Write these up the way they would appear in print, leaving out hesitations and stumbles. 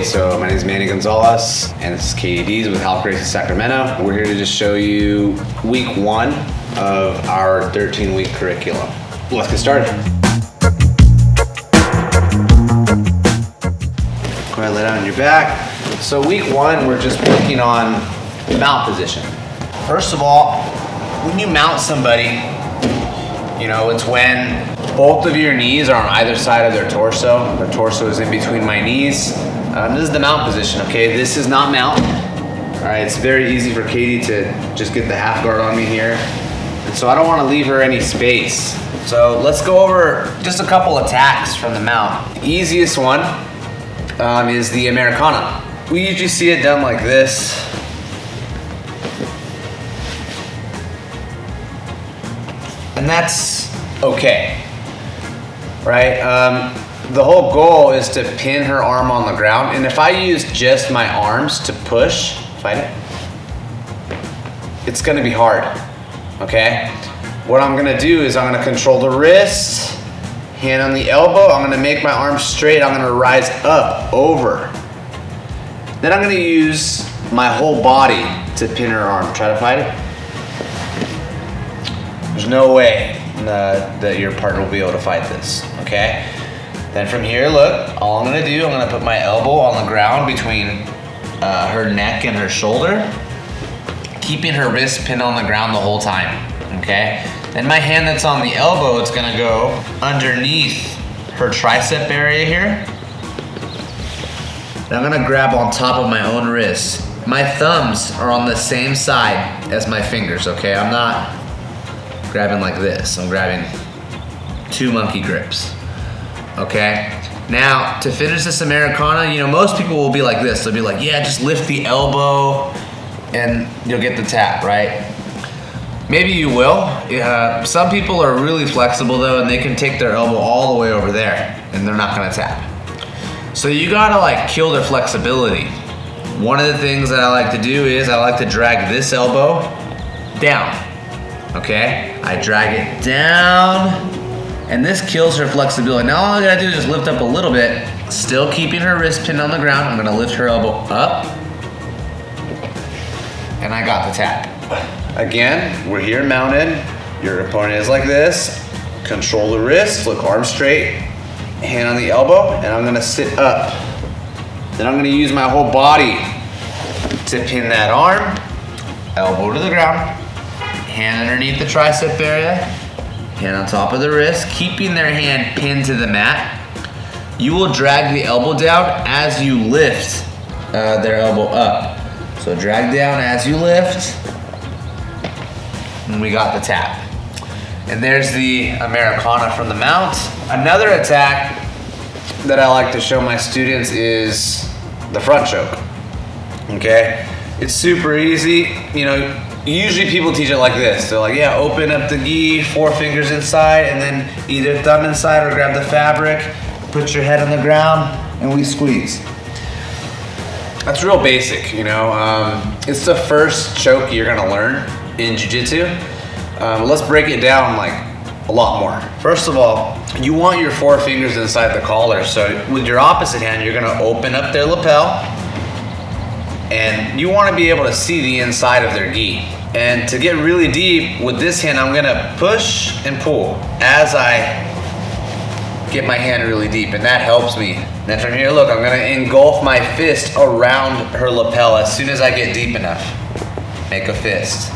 So my name is Manny Gonzalez, and this is Katie Dees with Health Races Sacramento. We're here to just show you week 1 of our 13-week curriculum. Let's get started. Go ahead, lay down on your back. So week 1, we're just working on mount position. First of all, when you mount somebody, it's when both of your knees are on either side of their torso. Their torso is in between my knees. This is the mount position, okay? This is not mount. All right, it's very easy for Katie to just get the half guard on me here. And so I don't wanna leave her any space. So let's go over just a couple attacks from the mount. The easiest one is the Americana. We usually see it done like this. And that's okay, right? The whole goal is to pin her arm on the ground. And if I use just my arms to push, fight it, it's gonna be hard, okay? What I'm gonna do is I'm gonna control the wrist, hand on the elbow, I'm gonna make my arm straight, I'm gonna rise up, over. Then I'm gonna use my whole body to pin her arm. Try to fight it. There's no way that your partner will be able to fight this, okay? Then from here, look, all I'm gonna do, I'm gonna put my elbow on the ground between her neck and her shoulder, keeping her wrist pinned on the ground the whole time, okay? Then my hand that's on the elbow, it's gonna go underneath her tricep area here. And I'm gonna grab on top of my own wrist. My thumbs are on the same side as my fingers, okay? I'm not grabbing like this. I'm grabbing 2 monkey grips, okay? Now, to finish this Americana, most people will be like this. They'll be like, yeah, just lift the elbow and you'll get the tap, right? Maybe you will. Some people are really flexible though, and they can take their elbow all the way over there and they're not gonna tap. So you gotta kill their flexibility. One of the things that I like to do is I like to drag this elbow down. Okay, I drag it down, and this kills her flexibility. Now all I gotta do is just lift up a little bit, still keeping her wrist pinned on the ground. I'm gonna lift her elbow up, and I got the tap. Again, we're here mounted. Your opponent is like this. Control the wrist, look arm straight, hand on the elbow, and I'm gonna sit up. Then I'm gonna use my whole body to pin that arm, elbow to the ground, hand underneath the tricep area, hand on top of the wrist, keeping their hand pinned to the mat. You will drag the elbow down as you lift their elbow up. So drag down as you lift, and we got the tap. And there's the Americana from the mount. Another attack that I like to show my students is the front choke, okay? It's super easy, Usually people teach it like this. They're like, yeah, open up the gi, 4 fingers inside, and then either thumb inside or grab the fabric, put your head on the ground, and we squeeze. That's real basic, It's the first choke you're gonna learn in jiu-jitsu. Let's break it down a lot more. First of all, you want your 4 fingers inside the collar. So with your opposite hand, you're gonna open up their lapel, and you want to be able to see the inside of their gi. And to get really deep with this hand, I'm gonna push and pull as I get my hand really deep, and that helps me. Then from here, look, I'm gonna engulf my fist around her lapel as soon as I get deep enough. Make a fist.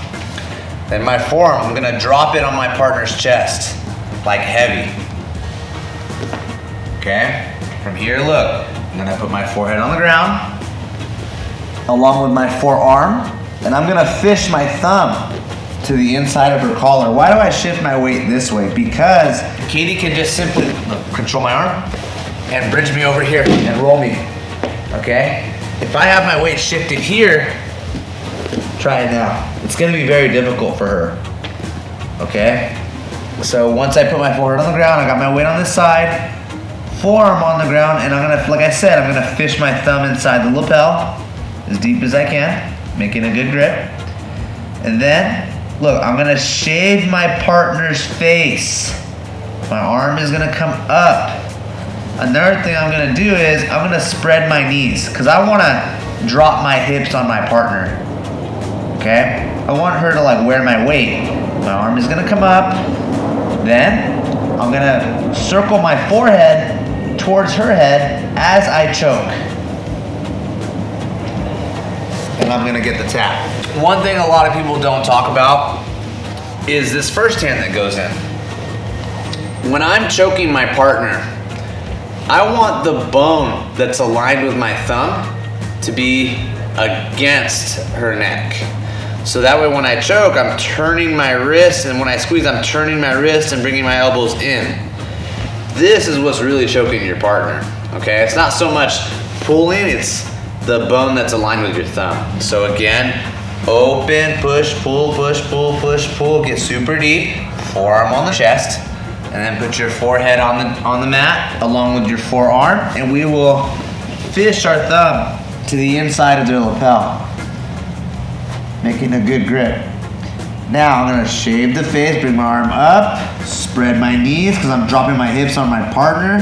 Then my forearm, I'm gonna drop it on my partner's chest, heavy. Okay? From here, look, I'm gonna put my forehead on the ground, along with my forearm, and I'm gonna fish my thumb to the inside of her collar. Why do I shift my weight this way? Because Katie can just simply control my arm and bridge me over here and roll me, okay? If I have my weight shifted here, try it now. It's gonna be very difficult for her, okay? So once I put my forehead on the ground, I got my weight on this side, forearm on the ground, and I'm gonna, like I said, I'm gonna fish my thumb inside the lapel as deep as I can, making a good grip. And then, look, I'm gonna shave my partner's face. My arm is gonna come up Another thing I'm gonna do is I'm gonna spread my knees because I wanna drop my hips on my partner. Okay? I want her to like wear my weight. My arm is gonna come up. Then I'm gonna circle my forehead towards her head as I choke. And I'm gonna get the tap. One thing a lot of people don't talk about is this first hand that goes in. When I'm choking my partner, I want the bone that's aligned with my thumb to be against her neck. So that way when I choke, I'm turning my wrist, and when I squeeze, I'm turning my wrist and bringing my elbows in. This is what's really choking your partner, okay? It's not so much pulling, it's the bone that's aligned with your thumb. So again, open, push, pull, push, pull, push, pull, get super deep, forearm on the chest, and then put your forehead on the mat along with your forearm, and we will fish our thumb to the inside of their lapel, making a good grip. Now I'm gonna shave the face, bring my arm up, spread my knees because I'm dropping my hips on my partner,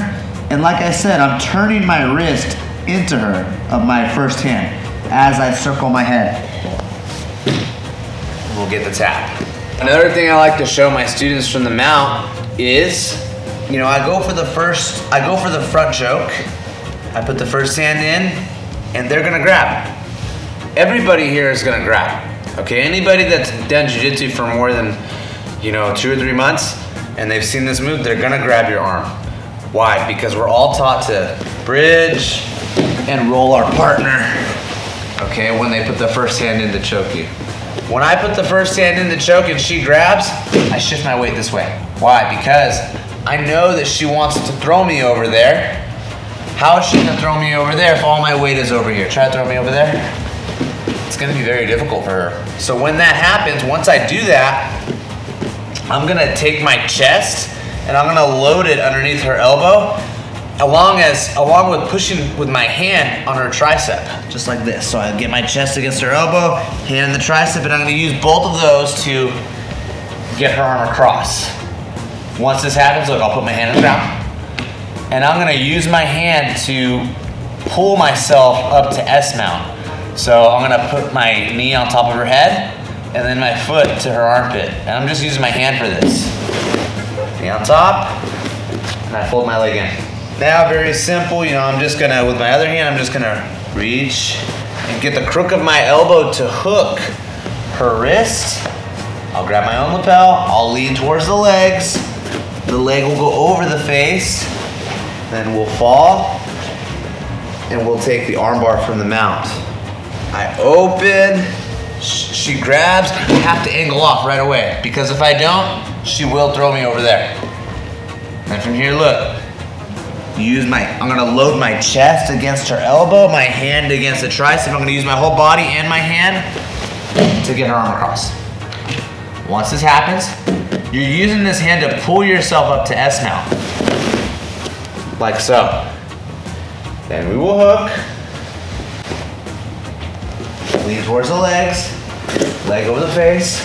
and like I said, I'm turning my wrist into her of my first hand as I circle my head. We'll get the tap. Another thing I like to show my students from the mount is, you know, I go for the front choke. I put the first hand in, and they're gonna grab. Everybody here is gonna grab. Okay, anybody that's done jiu-jitsu for more than, 2 or 3 months, and they've seen this move, they're gonna grab your arm. Why? Because we're all taught to bridge and roll our partner, okay, when they put the first hand in to choke you. When I put the first hand in to choke and she grabs, I shift my weight this way. Why? Because I know that she wants to throw me over there. How is she gonna throw me over there if all my weight is over here? Try to throw me over there. It's gonna be very difficult for her. So when that happens, once I do that, I'm gonna take my chest and I'm gonna load it underneath her elbow, along with pushing with my hand on her tricep, just like this. So I get my chest against her elbow, hand in the tricep, and I'm gonna use both of those to get her arm across. Once this happens, look, I'll put my hand on the ground, and I'm gonna use my hand to pull myself up to S-mount. So I'm gonna put my knee on top of her head, and then my foot to her armpit. And I'm just using my hand for this. Knee on top, and I fold my leg in. Now, very simple, I'm just gonna, with my other hand, I'm just gonna reach and get the crook of my elbow to hook her wrist. I'll grab my own lapel, I'll lean towards the legs. The leg will go over the face, then we'll fall, and we'll take the armbar from the mount. I open, she grabs, I have to angle off right away, because if I don't, she will throw me over there. And from here, look, I'm gonna load my chest against her elbow, my hand against the tricep. I'm gonna use my whole body and my hand to get her arm across. Once this happens, you're using this hand to pull yourself up to S-mount, like so. Then we will hook, lean towards the legs, leg over the face.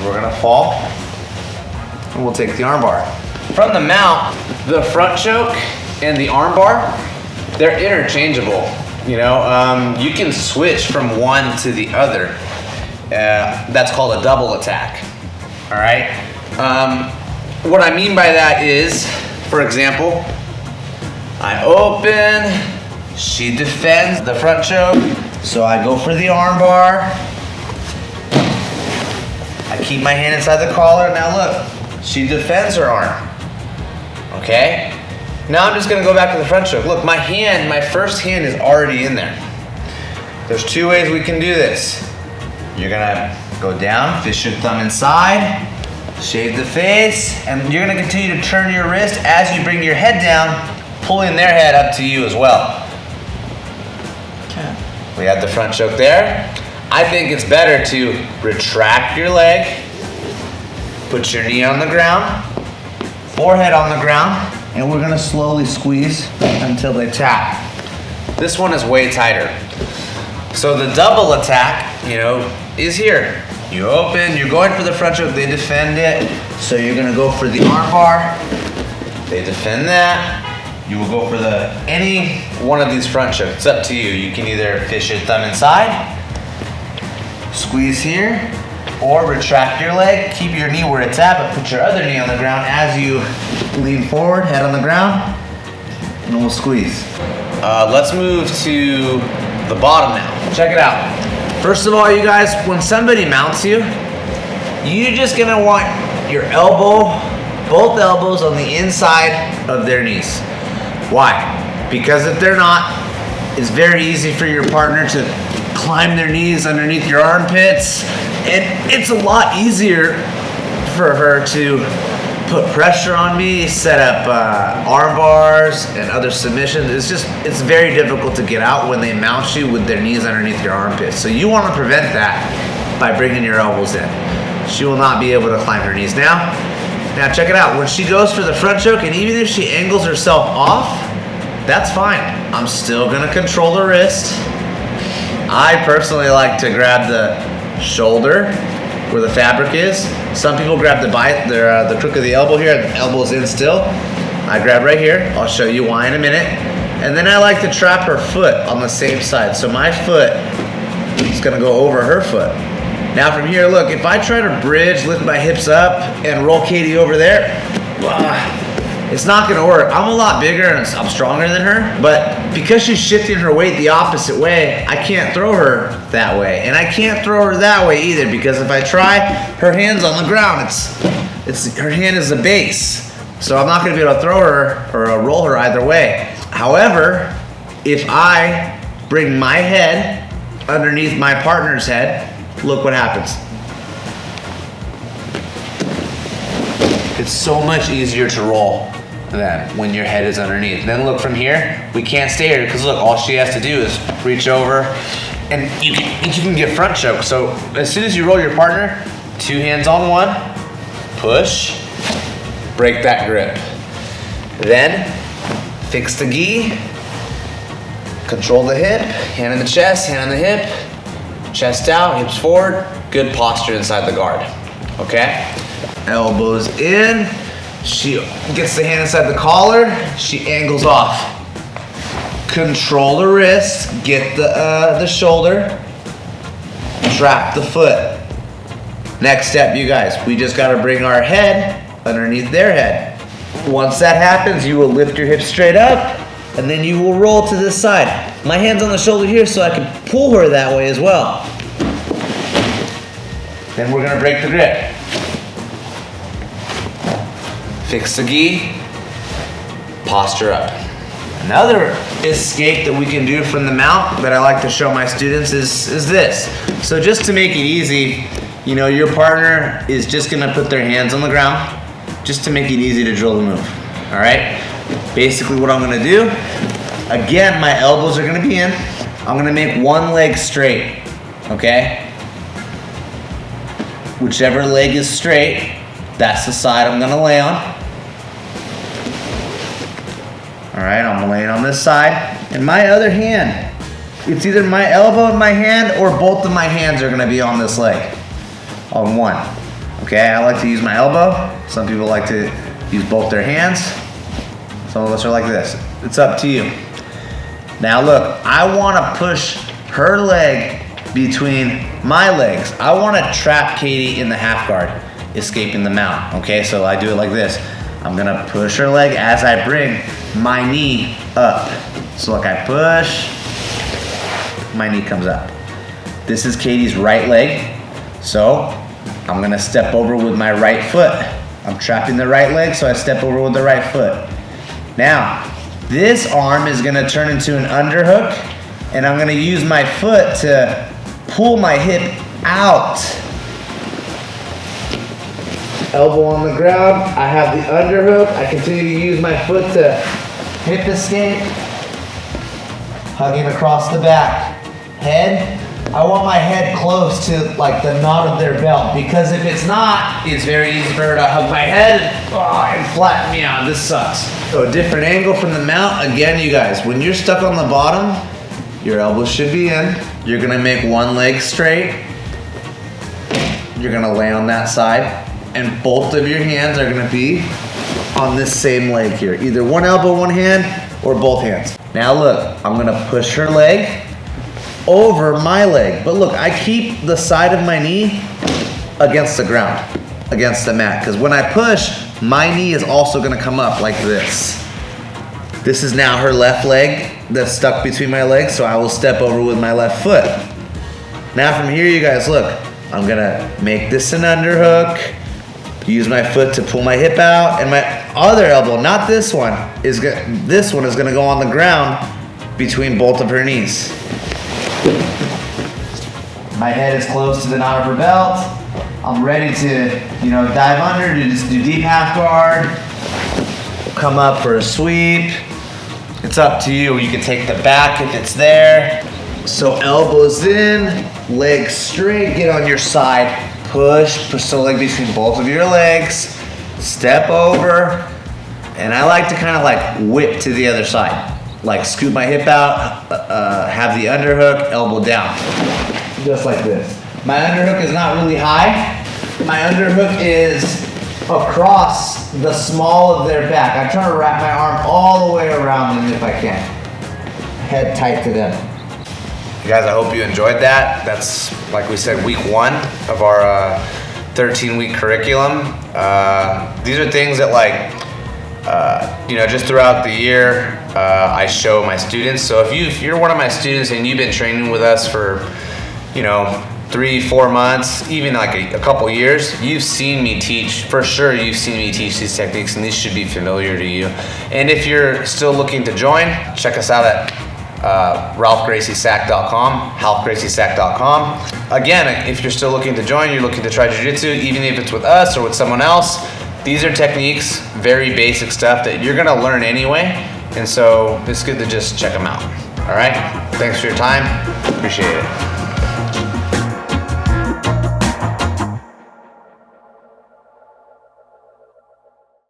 We're gonna fall, and we'll take the armbar. From the mount, the front choke and the armbar, they're interchangeable. You can switch from one to the other. That's called a double attack. All right. What I mean by that is, for example, I open, she defends the front choke, so I go for the armbar. I keep my hand inside the collar. Now look, she defends her arm. Okay? Now I'm just gonna go back to the front choke. Look, my first hand is already in there. There's 2 ways we can do this. You're gonna go down, fish your thumb inside, shave the face, and you're gonna continue to turn your wrist as you bring your head down, pulling their head up to you as well. Okay. We have the front choke there. I think it's better to retract your leg, put your knee on the ground, forehead on the ground, and we're gonna slowly squeeze until they tap. This one is way tighter. So the double attack, is here. You open, you're going for the front choke, they defend it. So you're gonna go for the arm bar, they defend that, you will go for any one of these front chokes. It's up to you. You can either fish your thumb inside, squeeze here, or retract your leg, keep your knee where it's at, but put your other knee on the ground as you lean forward, head on the ground, and we'll squeeze. Let's move to the bottom now. Check it out. First of all, you guys, when somebody mounts you, you're just gonna want your both elbows on the inside of their knees. Why? Because if they're not, it's very easy for your partner to climb their knees underneath your armpits, and it's a lot easier for her to put pressure on me, set up arm bars and other submissions. It's very difficult to get out when they mount you with their knees underneath your armpits. So you want to prevent that by bringing your elbows in. She will not be able to climb her knees. Now check it out. When she goes for the front choke, and even if she angles herself off, that's fine. I'm still gonna control the wrist. I personally like to grab the shoulder where the fabric is. Some people grab the crook of the elbow here, the elbow's in still. I grab right here. I'll show you why in a minute. And then I like to trap her foot on the same side. So my foot is gonna go over her foot. Now from here, look, if I try to bridge, lift my hips up, and roll Katie over there, it's not gonna work. I'm a lot bigger and I'm stronger than her, but because she's shifting her weight the opposite way, I can't throw her that way. And I can't throw her that way either, because if I try, her hand's on the ground. Her hand is the base. So I'm not gonna be able to throw her or roll her either way. However, if I bring my head underneath my partner's head, look what happens. It's so much easier to roll than when your head is underneath. Then look from here, we can't stay here because look, all she has to do is reach over and you can get front choke. So as soon as you roll your partner, 2 hands on one, push, break that grip. Then fix the gi, control the hip, hand in the chest, hand on the hip, chest out, hips forward, good posture inside the guard, okay? Elbows in, she gets the hand inside the collar, she angles off. Control the wrist, get the shoulder, trap the foot. Next step, you guys, we just gotta bring our head underneath their head. Once that happens, you will lift your hips straight up, and then you will roll to this side. My hand's on the shoulder here so I can pull her that way as well. Then we're gonna break the grip. Fix the gi, posture up. Another escape that we can do from the mount that I like to show my students is this. So just to make it easy, you know, your partner is just gonna put their hands on the ground just to make it easy to drill the move, all right? Basically what I'm gonna do, again, my elbows are gonna be in. I'm gonna make one leg straight, okay? Whichever leg is straight, that's the side I'm gonna lay on. All right, I'm laying on this side. And my other hand, it's either my elbow in my hand or both of my hands are gonna be on this leg, on one. Okay, I like to use my elbow. Some people like to use both their hands. Some of us are like this. It's up to you. Now look, I wanna push her leg between my legs. I wanna trap Katie in the half guard, escaping the mount, okay? So I do it like this. I'm gonna push her leg as I bring my knee up. So look, I push, my knee comes up. This is Katie's right leg. So I'm gonna step over with my right foot. I'm trapping the right leg, so I step over with the right foot. Now, this arm is gonna turn into an underhook, and I'm gonna use my foot to pull my hip out. Elbow on the ground, I have the underhook. I continue to use my foot to hip escape. Hugging across the back. Head, I want my head close to like the knot of their belt, because if it's not, it's very easy for her to hug my head and flatten me out. This sucks. So a different angle from the mount. Again, you guys, when you're stuck on the bottom, your elbows should be in. You're gonna make one leg straight. You're gonna lay on that side, and both of your hands are gonna be on this same leg here. Either one elbow, one hand, or both hands. Now look, I'm gonna push her leg over my leg. But look, I keep the side of my knee against the ground, against the mat. Because when I push, my knee is also gonna come up like this. This is now her left leg that's stuck between my legs, so I will step over with my left foot. Now from here, you guys, look, I'm gonna make this an underhook, use my foot to pull my hip out, and my other elbow, not this one, is gonna go on the ground between both of her knees. My head is close to the knot of her belt. I'm ready to, dive under, to just do deep half guard, come up for a sweep. It's up to you. You can take the back if it's there. So elbows in, legs straight, get on your side, push the leg between both of your legs, step over, and I like to kind of like whip to the other side. Like scoop my hip out, have the underhook, elbow down. Just like this. My underhook is not really high. My underhook is across the small of their back. I'm trying to wrap my arm all the way around them if I can. Head tight to them. You guys, I hope you enjoyed that. That's, like we said, week 1 of our 13-week curriculum. These are things that just throughout the year, I show my students. So if you're one of my students and you've been training with us for, 3-4 months, even like a couple years, you've seen me teach, for sure you've seen me teach these techniques, and these should be familiar to you. And if you're still looking to join, check us out at ralphgraciesack.com. Again, if you're still looking to join, you're looking to try jiu-jitsu, even if it's with us or with someone else, these are techniques, very basic stuff that you're gonna learn anyway. And so it's good to just check them out. All right, thanks for your time, appreciate it.